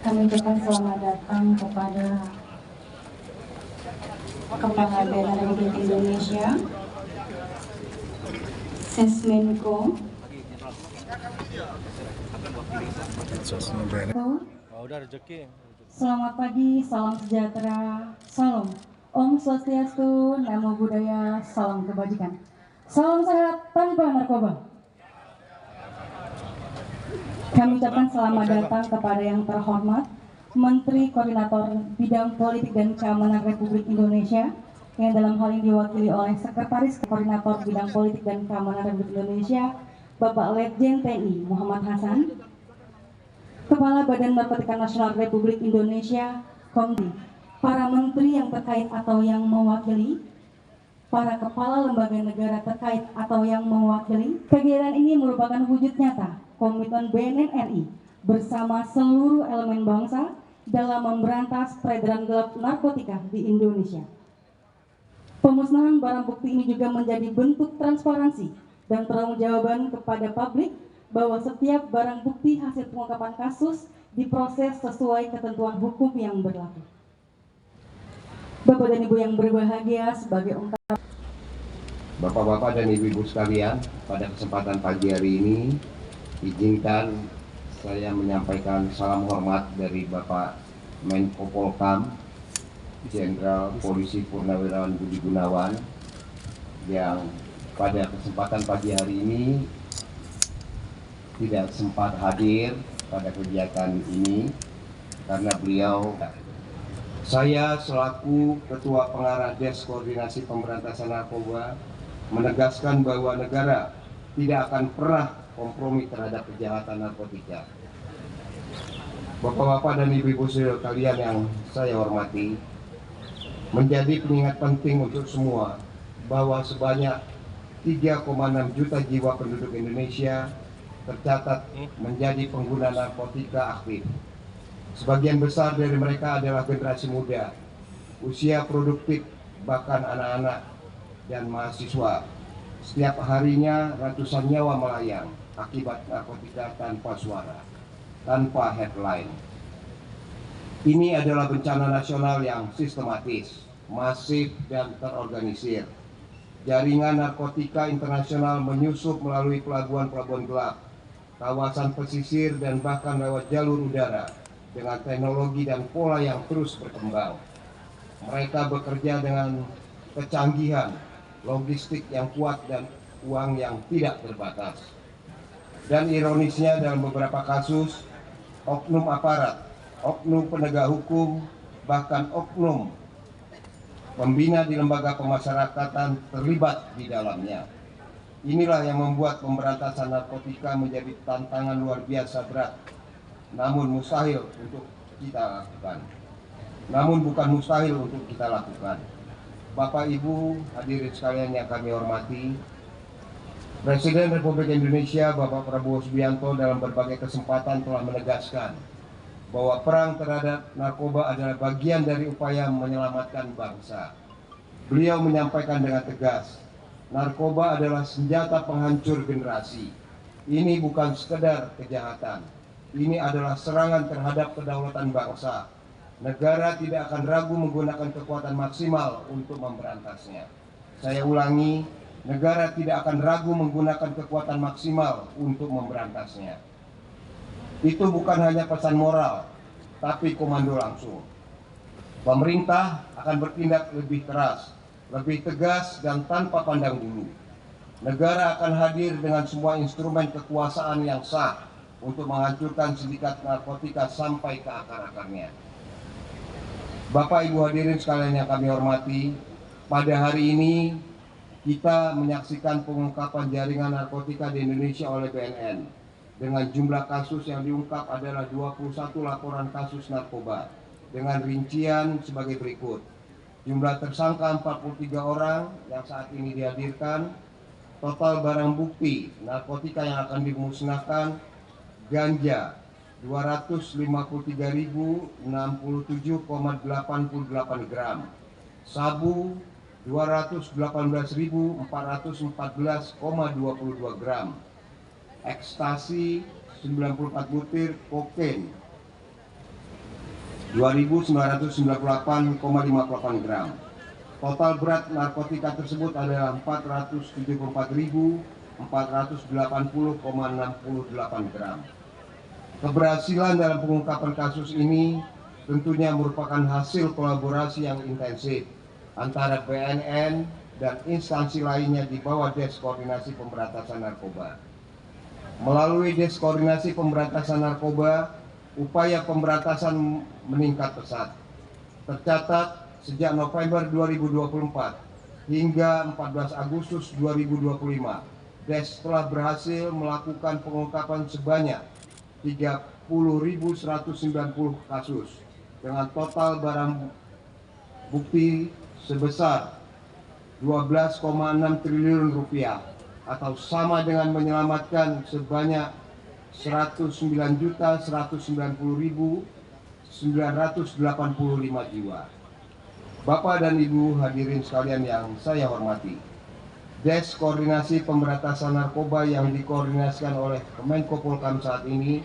Kami ucapkan selamat datang kepada Kepala Daerah Republik Indonesia, Sesmenko. Selamat pagi, salam sejahtera, salam Om Swastiastu, Namo Buddhaya, salam kebajikan, salam sehat tanpa narkoba. Kami ucapkan selamat datang kepada yang terhormat Menteri Koordinator Bidang Politik dan Keamanan Republik Indonesia, yang dalam hal ini diwakili oleh Sekretaris Koordinator Bidang Politik dan Keamanan Republik Indonesia, Bapak Letjen TNI Muhammad Hasan, Kepala Badan Narkotika Nasional Republik Indonesia, Komdi, para menteri yang terkait atau yang mewakili, para kepala lembaga negara terkait atau yang mewakili. Kegiatan ini merupakan wujud nyata komitmen BNN RI bersama seluruh elemen bangsa dalam memberantas peredaran gelap narkotika di Indonesia. Pemusnahan barang bukti ini juga menjadi bentuk transparansi dan pertanggungjawaban kepada publik bahwa setiap barang bukti hasil pengungkapan kasus diproses sesuai ketentuan hukum yang berlaku. Bapak dan Ibu yang berbahagia, sebagai ungkapan Bapak-bapak dan ibu-ibu sekalian, pada kesempatan pagi hari ini izinkan saya menyampaikan salam hormat dari Bapak Menko Polkam Jenderal Polisi Purnawirawan Budi Gunawan yang pada kesempatan pagi hari ini tidak sempat hadir pada kegiatan ini karena beliau. Saya selaku Ketua Pengarah Des Koordinasi Pemberantasan Narkoba menegaskan bahwa negara tidak akan pernah kompromi terhadap kejahatan narkotika. Bapak-bapak dan ibu-ibu sekalian yang saya hormati, menjadi pengingat penting untuk semua bahwa sebanyak 3,6 juta jiwa penduduk Indonesia tercatat menjadi pengguna narkotika aktif. Sebagian besar dari mereka adalah generasi muda, usia produktif, bahkan anak-anak dan mahasiswa. Setiap harinya ratusan nyawa melayang akibat narkotika tanpa suara, tanpa headline. Ini adalah bencana nasional yang sistematis, masif, dan terorganisir. Jaringan narkotika internasional menyusup melalui pelabuhan-pelabuhan gelap, kawasan pesisir, dan bahkan lewat jalur udara dengan teknologi dan pola yang terus berkembang. Mereka bekerja dengan kecanggihan, logistik yang kuat, dan uang yang tidak terbatas. Dan ironisnya dalam beberapa kasus, oknum aparat, oknum penegak hukum, bahkan oknum pembina di lembaga pemasyarakatan terlibat di dalamnya. Inilah yang membuat pemberantasan narkotika menjadi tantangan luar biasa berat, namun mustahil untuk kita lakukan. Namun bukan mustahil untuk kita lakukan. Bapak Ibu hadirin sekalian yang kami hormati, Presiden Republik Indonesia Bapak Prabowo Subianto dalam berbagai kesempatan telah menegaskan bahwa perang terhadap narkoba adalah bagian dari upaya menyelamatkan bangsa. Beliau menyampaikan dengan tegas, narkoba adalah senjata penghancur generasi. Ini bukan sekedar kejahatan, ini adalah serangan terhadap kedaulatan bangsa. Negara tidak akan ragu menggunakan kekuatan maksimal untuk memberantasnya. Saya ulangi, negara tidak akan ragu menggunakan kekuatan maksimal untuk memberantasnya. Itu bukan hanya pesan moral, tapi komando langsung. Pemerintah akan bertindak lebih keras, lebih tegas, dan tanpa pandang bulu. Negara akan hadir dengan semua instrumen kekuasaan yang sah untuk menghancurkan sindikat narkotika sampai ke akar-akarnya. Bapak Ibu hadirin sekalian yang kami hormati, pada hari ini kita menyaksikan pengungkapan jaringan narkotika di Indonesia oleh BNN. Dengan jumlah kasus yang diungkap adalah 21 laporan kasus narkoba, dengan rincian sebagai berikut. Jumlah tersangka 43 orang yang saat ini dihadirkan. Total barang bukti narkotika yang akan dimusnahkan: ganja 253.067,88 gram, sabu 218.414,22 gram, ekstasi 94 butir, kokain 2.998,58 gram. Total berat narkotika tersebut adalah 474.480,68 gram. Keberhasilan dalam pengungkapan kasus ini tentunya merupakan hasil kolaborasi yang intensif antara BNN dan instansi lainnya di bawah Des Koordinasi Pemberantasan Narkoba. Melalui Des Koordinasi Pemberantasan Narkoba, upaya pemberantasan meningkat pesat. Tercatat sejak November 2024 hingga 14 Agustus 2025, Des telah berhasil melakukan pengungkapan sebanyak 30.190 kasus dengan total barang bukti sebesar 12,6 triliun rupiah atau sama dengan menyelamatkan sebanyak 109.190.985 jiwa. Bapak dan Ibu hadirin sekalian yang saya hormati, Des Koordinasi Pemberantasan Narkoba yang dikoordinasikan oleh Kemenko Polhukam saat ini